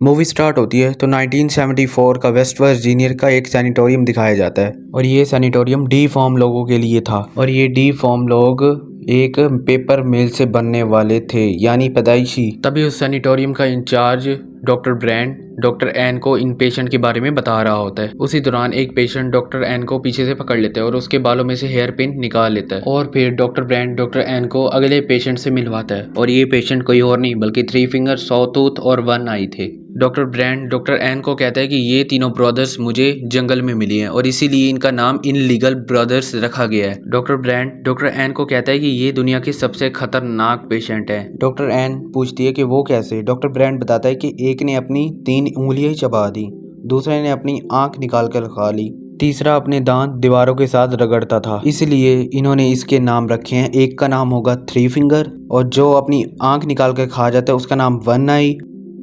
Movie start होती है तो 1974 का वेस्ट वर्जीनिया का एक सैनिटोरियम दिखाया जाता है और ये सैनिटोरियम डी फॉर्म लोगों के लिए था और ये डी फॉर्म लोग एक पेपर मिल से बनने वाले थे यानी पैदाइशी। तभी उस सैनिटोरियम का incharge doctor Brand doctor N को इन पेशेंट के बारे में बता रहा होता है। उसी दौरान एक पेशेंट डॉक्टर एन को पीछे से पकड़ लेता है और उसके बालों में से हेयर पिन निकाल लेता है और फिर डॉक्टर ब्रैंड डॉक्टर एन को अगले पेशेंट से मिलवाता है और ये पेशेंट कोई और नहीं बल्कि 3 फिंगर, सॉ टूथ और 1 आई थे। डॉक्टर ब्रैंड डॉक्टर एन को कहता है कि ये तीनों ब्रदर्स मुझे जंगल में मिली हैं और इसीलिए इनका नाम इनलीगल ब्रदर्स रखा गया है। डॉक्टर ब्रैंड डॉक्टर एन को कहता है कि ये दुनिया की सबसे खतरनाक पेशेंट है। डॉक्टर एन पूछती है कि वो कैसे। डॉक्टर ब्रैंड बताता है कि एक ने अपनी 3 उंगलियां चबा दी, दूसरे ने अपनी आंख निकाल कर खा ली, तीसरा अपने दांत दीवारों के साथ रगड़ता था, इसलिए इन्होंने इसके नाम रखे हैं। एक का नाम होगा 3 फिंगर और जो अपनी आंख निकाल कर खा जाता है उसका नाम 1 आई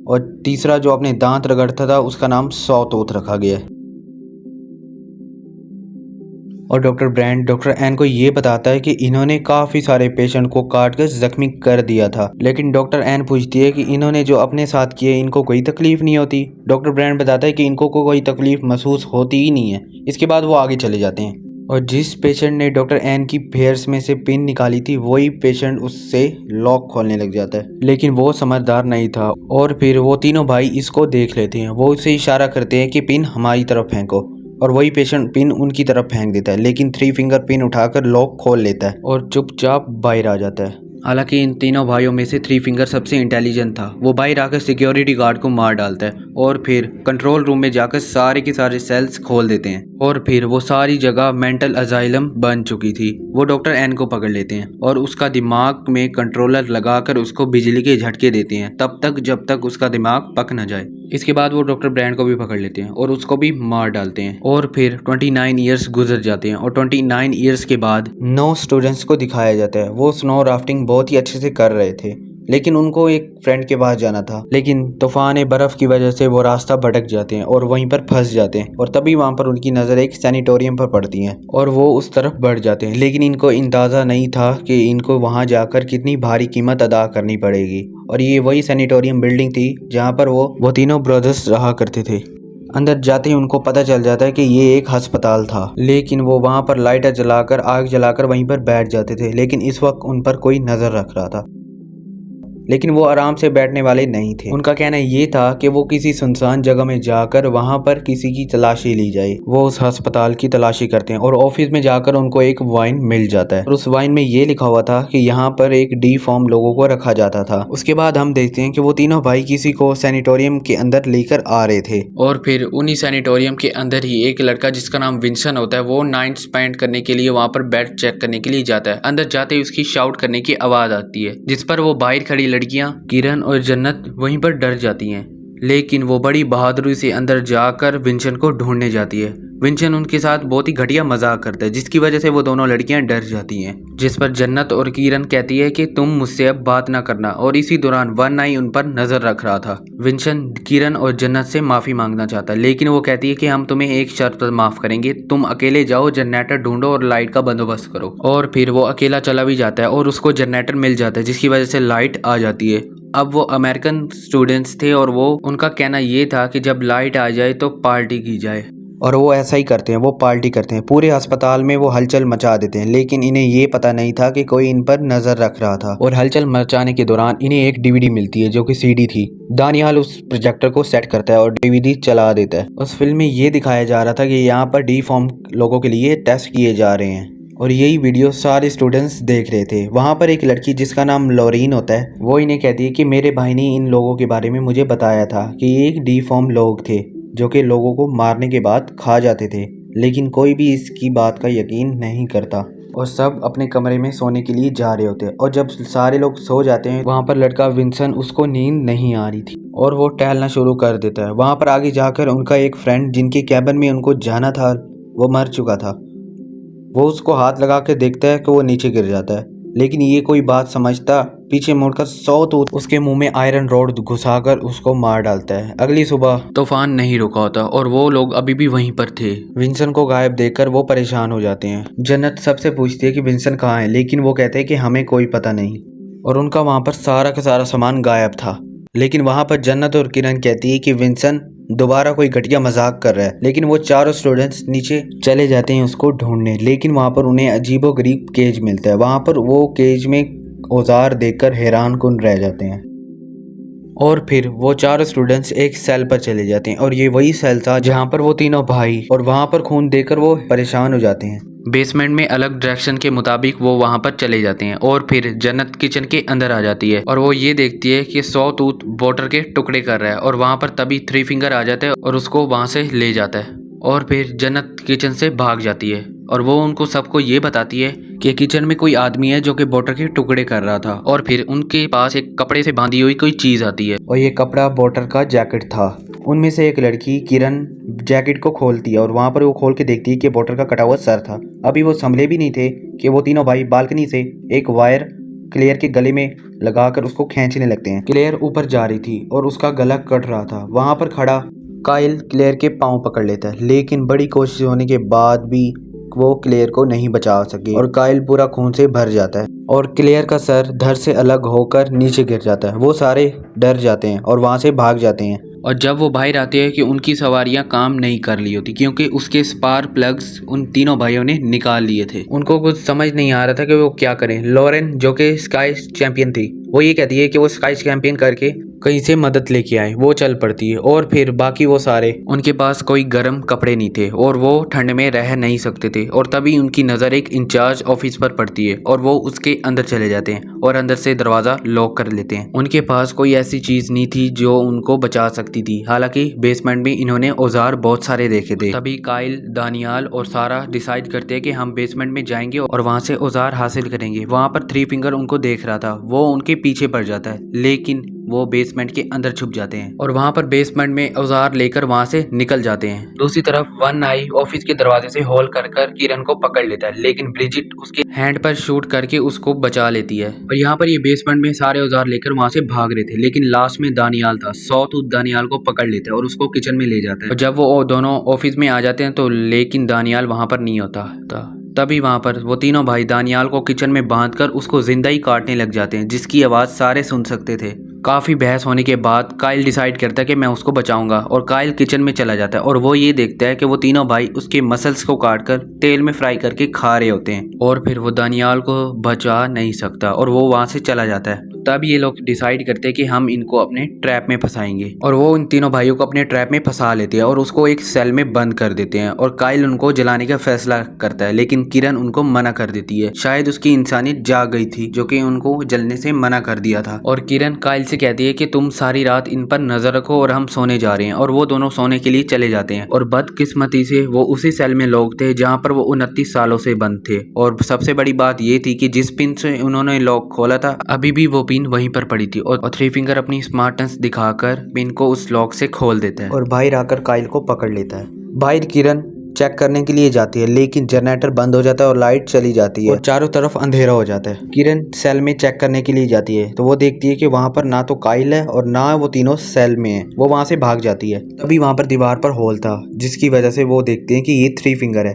और तीसरा जो अपने दांत रगड़ता था उसका नाम सॉ टूथ रखा गया है। और डॉक्टर ब्रैंड डॉक्टर एन को ये बताता है कि इन्होंने काफ़ी सारे पेशेंट को काट कर जख्मी कर दिया था, लेकिन डॉक्टर एन पूछती है कि इन्होंने जो अपने साथ किए इनको कोई तकलीफ नहीं होती। डॉक्टर ब्रैंड बताता है कि इनको कोई तकलीफ महसूस होती ही नहीं है। इसके बाद वो आगे चले जाते हैं और जिस पेशेंट ने डॉक्टर एन की फेयर्स में से पिन निकाली थी वही पेशेंट उससे लॉक खोलने लग जाता है, लेकिन वो समझदार नहीं था और फिर वो तीनों भाई इसको देख लेते हैं। वो उसे इशारा करते हैं कि पिन हमारी तरफ फेंको और वही पेशेंट पिन उनकी तरफ फेंक देता है, लेकिन 3 फिंगर पिन उठाकर लॉक खोल लेता है और चुपचाप बाहर आ जाता है। हालांकि इन तीनों भाइयों में से 3 फिंगर सबसे इंटेलिजेंट था। वो बाहर आकर सिक्योरिटी गार्ड को मार डालता है और फिर कंट्रोल रूम में जाकर सारे के सारे सेल्स खोल देते हैं और फिर वो सारी जगह मेंटल अजाइलम बन चुकी थी। वो डॉक्टर एन को पकड़ लेते हैं और उसका दिमाग में कंट्रोलर लगाकर उसको बिजली के झटके देते हैं तब तक जब तक उसका दिमाग पक न जाए। इसके बाद वो डॉक्टर ब्रैंड को भी पकड़ लेते हैं और उसको भी मार डालते हैं और फिर 29 ईयर्स गुजर जाते हैं और 29 ईयर्स के बाद 9 स्टूडेंट्स को दिखाया जाता है। वो स्नो राफ्टिंग बहुत ही अच्छे से कर रहे थे, लेकिन उनको एक फ्रेंड के पास जाना था, लेकिन तूफान बर्फ की वजह से वो रास्ता भटक जाते हैं और वहीं पर फंस जाते हैं और तभी वहां पर उनकी नज़र एक सैनिटोरियम पर पड़ती है और वो उस तरफ बढ़ जाते हैं, लेकिन इनको अंदाज़ा नहीं था कि इनको वहां जाकर कितनी भारी कीमत अदा करनी पड़ेगी। और ये वही सैनिटोरियम बिल्डिंग थी जहाँ पर वो तीनों ब्रदर्स रहा करते थे। अंदर जाते ही उनको पता चल जाता है कि ये एक अस्पताल था, लेकिन वो वहां पर लाइटर जलाकर आग जलाकर वहीं पर बैठ जाते थे, लेकिन इस वक्त उन पर कोई नज़र रख रहा था, लेकिन वो आराम से बैठने वाले नहीं थे। उनका कहना ये था कि वो किसी सुनसान जगह में जाकर वहां पर किसी की तलाशी ली जाए। वो उस अस्पताल की तलाशी करते हैं और ऑफिस में जाकर उनको एक वाइन मिल जाता है और उस वाइन में ये लिखा हुआ था कि यहाँ पर एक डी फॉर्म लोगों को रखा जाता था। उसके बाद हम देखते हैं कि वो तीनों भाई किसी को सैनिटोरियम के अंदर लेकर आ रहे थे और फिर उन्हीं सैनिटोरियम के अंदर ही एक लड़का जिसका नाम विंसन होता है वो नाइट स्पेंड करने के लिए वहां पर बेड चेक करने के लिए जाता है। अंदर जाते ही उसकी शाउट करने की आवाज आती है जिस पर वो बाहर खड़ी लड़कियां किरण और जन्नत वहीं पर डर जाती हैं, लेकिन वो बड़ी बहादुरी से अंदर जाकर विंसन को ढूंढने जाती है। विंसन उनके साथ बहुत ही घटिया मजाक करता है जिसकी वजह से वो दोनों लड़कियां डर जाती हैं, जिस पर जन्नत और किरण कहती है कि तुम मुझसे अब बात ना करना और इसी दौरान 1 आई उन पर नजर रख रहा था। विंसन किरण और जन्नत से माफी मांगना चाहता है, लेकिन वो कहती है कि हम तुम्हें एक शर्त पर माफ करेंगे, तुम अकेले जाओ, जनरेटर ढूंढो और लाइट का बंदोबस्त करो। और फिर वो अकेला चला भी जाता है और उसको जनरेटर मिल जाता है जिसकी वजह से लाइट आ जाती है। अब वो अमेरिकन स्टूडेंट्स थे और वो उनका कहना ये था कि जब लाइट आ जाए तो पार्टी की जाए, और वो ऐसा ही करते हैं। वो पार्टी करते हैं, पूरे अस्पताल में वो हलचल मचा देते हैं, लेकिन इन्हें ये पता नहीं था कि कोई इन पर नजर रख रहा था। और हलचल मचाने के दौरान इन्हें एक डीवीडी मिलती है जो कि सीडी थी। दानियाल उस प्रोजेक्टर को सेट करता है और डीवीडी चला देता है। उस फिल्म में ये दिखाया जा रहा था कि यहाँ पर डी फॉर्म लोगों के लिए टेस्ट किए जा रहे हैं और यही वीडियो सारे स्टूडेंट्स देख रहे थे। वहाँ पर एक लड़की जिसका नाम लॉरीन होता है वो इन्हें कहती है कि मेरे भाई ने इन लोगों के बारे में मुझे बताया था कि ये एक डी फॉर्म लोग थे जो कि लोगों को मारने के बाद खा जाते थे, लेकिन कोई भी इसकी बात का यकीन नहीं करता और सब अपने कमरे में सोने के लिए जा रहे होते हैं। और जब सारे लोग सो जाते हैं वहाँ पर लड़का विंसन उसको नींद नहीं आ रही थी और वो टहलना शुरू कर देता है। वहाँ पर आगे जाकर उनका एक फ्रेंड जिनके कैबिन में उनको जाना था वो मर चुका था। वो उसको हाथ लगा के देखता है कि वो नीचे गिर जाता है, लेकिन ये कोई बात समझता पीछे मुड़कर 100 तूत उसके मुंह में आयरन रॉड घुसाकर उसको मार डालता है। अगली सुबह तूफान नहीं रुका होता और वो लोग अभी भी वहीं पर थे। विंसन को गायब देखकर वो परेशान हो जाते हैं। जन्नत सबसे पूछती है कि विंसन कहाँ है, लेकिन वो कहते हैं कि हमें कोई पता नहीं और उनका वहाँ पर सारा का सारा सामान गायब था। लेकिन वहाँ पर जन्नत और किरण कहती है कि विंसन दोबारा कोई घटिया मजाक कर रहा है। लेकिन वो चारों स्टूडेंट्स नीचे चले जाते हैं उसको ढूंढने, लेकिन वहाँ पर उन्हें अजीबोगरीब केज मिलता है। वहाँ पर वो केज में औजार देखकर हैरानकुन रह जाते हैं और फिर वो चारों स्टूडेंट्स एक सेल पर चले जाते हैं और ये वही सेल था जहाँ पर वो तीनों भाई, और वहाँ पर खून देखकर वो परेशान हो जाते हैं। बेसमेंट में अलग डायरेक्शन के मुताबिक वो वहाँ पर चले जाते हैं और फिर जन्नत किचन के अंदर आ जाती है और वो ये देखती है कि सॉ टूथ वाटर के टुकड़े कर रहा है और वहाँ पर तभी थ्री फिंगर आ जाता है और उसको वहाँ से ले जाता है और फिर जन्नत किचन से भाग जाती है और वो उनको सबको ये बताती है कि किचन में कोई आदमी है जो कि बोटर के टुकड़े कर रहा था। और फिर उनके पास एक कपड़े से बांधी हुई कोई चीज आती है और ये कपड़ा बोटर का जैकेट था। उनमें से एक लड़की किरण जैकेट को खोलती है और वहाँ पर वो खोल के देखती है कि बोटर का कटा हुआ सर था। अभी वो संभले भी नहीं थे कि वो तीनों भाई बालकनी से एक वायर क्लेयर के गले में लगाकर उसको खींचने लगते हैं। क्लेयर ऊपर जा रही थी और उसका गला कट रहा था। वहाँ पर खड़ा काइल क्लेयर के पाँव पकड़ लेता है, लेकिन बड़ी कोशिश होने के बाद भी वो क्लेयर को नहीं बचा सके और काइल पूरा खून से भर जाता है और क्लेयर का सर धड़ से अलग होकर नीचे गिर जाता है। वो सारे डर जाते हैं और वहाँ से भाग जाते हैं। और जब वो बाहर आते हैं कि उनकी सवारियां काम नहीं कर ली होती क्योंकि उसके स्पार्क प्लग्स उन तीनों भाइयों ने निकाल लिए थे। उनको कुछ समझ नहीं आ रहा था कि वो क्या करें। लॉरेन जो कि स्काई चैंपियन थी, वो ये कहती है कि वो स्काई चैंपियन करके कहीं से मदद लेके आए। वो चल पड़ती है और फिर बाकी वो सारे, उनके पास कोई गर्म कपड़े नहीं थे और वो ठंड में रह नहीं सकते थे। और तभी उनकी नज़र एक इंचार्ज ऑफिस पर पड़ती है और वो उसके अंदर चले जाते हैं और अंदर से दरवाज़ा लॉक कर लेते हैं। उनके पास कोई ऐसी चीज़ नहीं थी जो उनको बचा सकती थी। हालांकि बेसमेंट में इन्होंने औजार बहुत सारे देखे थे। तभी काइल, दानियाल और सारा डिसाइड करते हैं कि हम बेसमेंट में जाएंगे और वहाँ से औजार हासिल करेंगे। वहाँ पर थ्री फिंगर उनको देख रहा था, वो उनके पीछे पड़ जाता है, लेकिन वो बेसमेंट के अंदर छुप जाते हैं और वहाँ पर बेसमेंट में औजार लेकर वहाँ से निकल जाते हैं। दूसरी तरफ वन आई ऑफिस के दरवाजे से होल कर किरण को पकड़ लेता है, लेकिन ब्रिजिट उसके हैंड पर शूट करके उसको बचा लेती है। और यहाँ पर ये बेसमेंट में सारे औजार लेकर वहाँ से भाग रहे थे, लेकिन लास्ट में दानियाल था। सॉटूथ दानियाल को पकड़ लेता है और उसको किचन में ले जाता है। और जब वो दोनों ऑफिस में आ जाते हैं तो लेकिन दानियाल वहाँ पर नहीं होता था। तभी वहाँ पर वो तीनों भाई दानियाल को किचन में बांधकर उसको जिंदा ही काटने लग जाते हैं, जिसकी आवाज़ सारे सुन सकते थे। काफ़ी बहस होने के बाद काइल डिसाइड करता है कि मैं उसको बचाऊंगा और काइल किचन में चला जाता है और वो ये देखता है कि वो तीनों भाई उसके मसल्स को काटकर तेल में फ्राई करके खा रहे होते हैं और फिर वो दानियाल को बचा नहीं सकता और वो वहाँ से चला जाता है। तब ये लोग डिसाइड करते हैं कि हम इनको अपने ट्रैप में फंसाएंगे और वो इन तीनों भाइयों को अपने ट्रैप में फंसा लेते हैं और उसको एक सेल में बंद कर देते हैं। और काइल उनको जलाने का फैसला करता है, लेकिन किरण उनको मना कर देती है। शायद उसकी इंसानियत जाग गई थी जो कि उनको जलने से मना कर दिया था। और किरण काइल से कहती है कि तुम सारी रात इन पर नजर रखो और हम सोने जा रहे हैं। और वो दोनों सोने के लिए चले जाते हैं और बदकिस्मती से वो उसी सेल में लोग थे जहाँ पर वो 29 सालों से बंद थे। और सबसे बड़ी बात ये थी कि जिस पिन से उन्होंने लॉक खोला था अभी भी वो पिन वहीं पर पड़ी थी और थ्री फिंगर अपनी स्मार्टनेस दिखाकर पिन को उस लॉक से खोल देता है और बाहर आकर काइल को पकड़ लेता है। बाहर किरण चेक करने के लिए जाती है, लेकिन जनरेटर बंद हो जाता है और लाइट चली जाती है और चारों तरफ अंधेरा हो जाता है। किरण सेल में चेक करने के लिए जाती है तो वो देखती है कि वहाँ पर ना तो काइल है और ना वो तीनों सेल में है। वो वहाँ से भाग जाती है। तभी वहाँ पर दीवार पर होल था, जिसकी वजह से वो देखते हैं कि ये थ्री फिंगर है।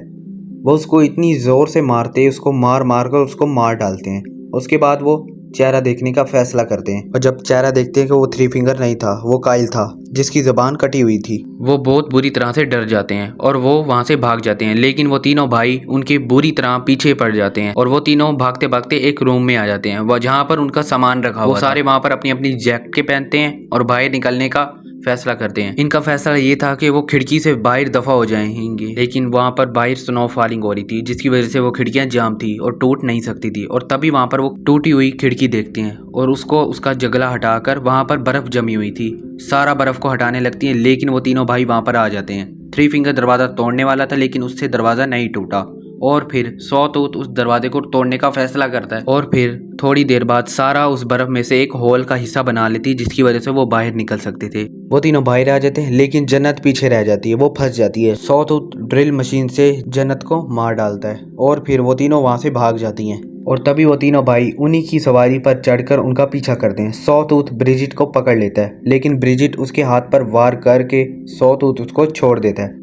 वो उसको इतनी जोर से मारते, उसको मार मार कर उसको मार डालते हैं। उसके बाद वो चेहरा देखने का फैसला करते हैं और जब चेहरा देखते हैं कि वो थ्री फिंगर नहीं था, वो काइल था जिसकी जबान कटी हुई थी। वो बहुत बुरी तरह से डर जाते हैं और वो वहाँ से भाग जाते हैं, लेकिन वो तीनों भाई उनके बुरी तरह पीछे पड़ जाते हैं और वो तीनों भागते भागते एक रूम में आ जाते हैं, वो जहाँ पर उनका सामान रखा हुआ। वो सारे वहाँ पर अपनी अपनी जैकेट पहनते हैं और बाहर निकलने का फैसला करते हैं। इनका फैसला ये था कि वो खिड़की से बाहर दफा हो जाएंगे, लेकिन वहाँ पर बाहर स्नो फॉलिंग हो रही थी जिसकी वजह से वो खिड़कियां जाम थी और टूट नहीं सकती थी। और तभी वहाँ पर वो टूटी हुई खिड़की देखते हैं और उसको उसका जगला हटाकर वहाँ पर बर्फ जमी हुई थी, सारा बर्फ को हटाने लगती है, लेकिन वो तीनों भाई वहाँ पर आ जाते हैं। थ्री फिंगर दरवाज़ा तोड़ने वाला था, लेकिन उससे दरवाज़ा नहीं टूटा और फिर सॉटूथ उस दरवाजे को तोड़ने का फैसला करता है और फिर थोड़ी देर बाद सारा उस बर्फ में से एक होल का हिस्सा बना लेती, जिसकी वजह से वो बाहर निकल सकते थे। वो तीनों बाहर आ जाते हैं, लेकिन जन्नत पीछे रह जाती है, वो फंस जाती है। सॉटूथ ड्रिल मशीन से जन्नत को मार डालता है और फिर वो तीनों वहां से भाग जाती हैं। और तभी वो तीनों भाई उन्हीं की सवारी पर चढ़कर उनका पीछा करते हैं। सॉटूथ ब्रिजिट को पकड़ लेता है, लेकिन ब्रिजिट उसके हाथ पर वार करके सॉटूथ उसको छोड़ देता है।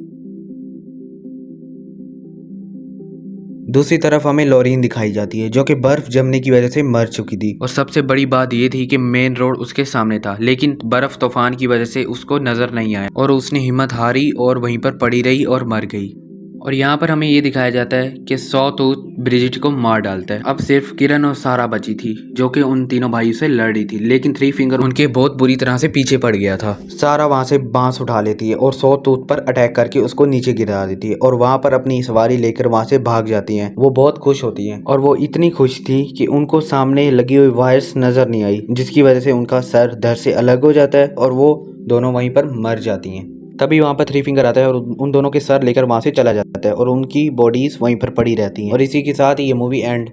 दूसरी तरफ हमें लॉरीन दिखाई जाती है जो कि बर्फ जमने की वजह से मर चुकी थी और सबसे बड़ी बात ये थी कि मेन रोड उसके सामने था, लेकिन बर्फ तूफान की वजह से उसको नजर नहीं आया और उसने हिम्मत हारी और वहीं पर पड़ी रही और मर गई। और यहाँ पर हमें ये दिखाया जाता है कि सॉटूथ ब्रिजिट को मार डालता है। अब सिर्फ किरण और सारा बची थी जो कि उन तीनों भाइयों से लड़ रही थी, लेकिन थ्री फिंगर उनके बहुत बुरी तरह से पीछे पड़ गया था। सारा वहां से बांस उठा लेती है और सॉटूथ पर अटैक करके उसको नीचे गिरा देती है और वहां पर अपनी सवारी लेकर वहां से भाग जाती हैं। वो बहुत खुश होती हैं और वो इतनी खुश थी कि उनको सामने लगी हुई वायर्स नजर नहीं आई, जिसकी वजह से उनका सर धड़ से अलग हो जाता है और वो दोनों वहीं पर मर जाती हैं। तभी वहाँ पर थ्री फिंगर आता है और उन दोनों के सर लेकर वहाँ से चला जाता है और उनकी बॉडीज वहीं पर पड़ी रहती हैं और इसी के साथ ये मूवी एंड